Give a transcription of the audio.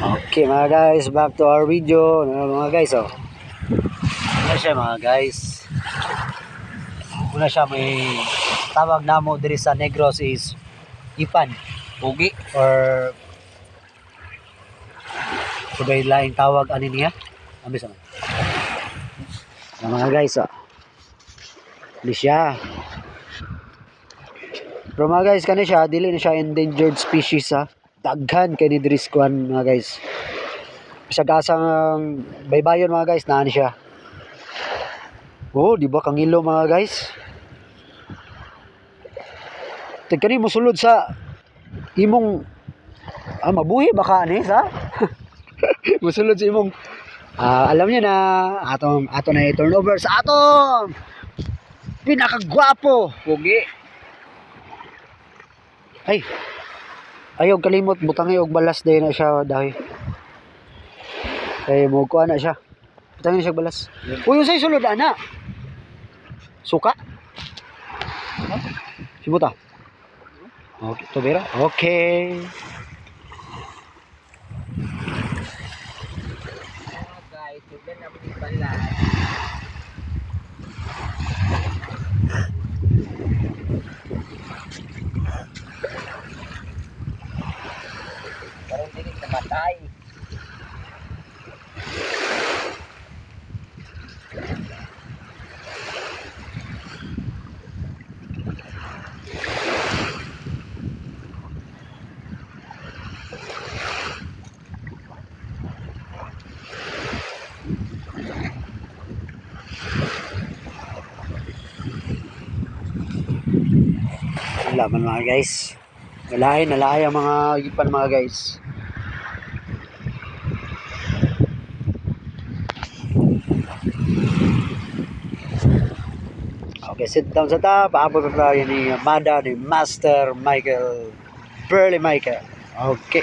Okay mga guys, back to our video. Mga guys, oh. Una siya mga guys. Una siya may tawag namo diri sa Negros is ipan, pugi or subay laing tawag ani niya. Abi sa mga guys, oh. Di siya. Pero mga guys, kani siya dili na siya endangered species ha. Daghan kay ni diri kuan mga guys. Bisag asang baybayon mga guys, naan siya. Oh, di ba kangilo mga guys? Kani mo sulod sa imong mabuhi baka ani sa? Musulod sa imong alam niyo na ato na i-turnover sa atong pinakagwapo pugi. Ay, ayaw kalimot butang og balas day na siya dahi. Ay mo ko ana siya. Butang siya balas. Uy, unsay sulod ana? Suka? Sibuta. Okay, to bera. Okay. Guys, sudan na mo balas. Karon dili namatay. Wala man mga guys. Nalaay ang mga ipan mga guys. Okay, sit down sa top. Paabot na tayo ni Mada, ni Master Michael. Burley Michael. Okay.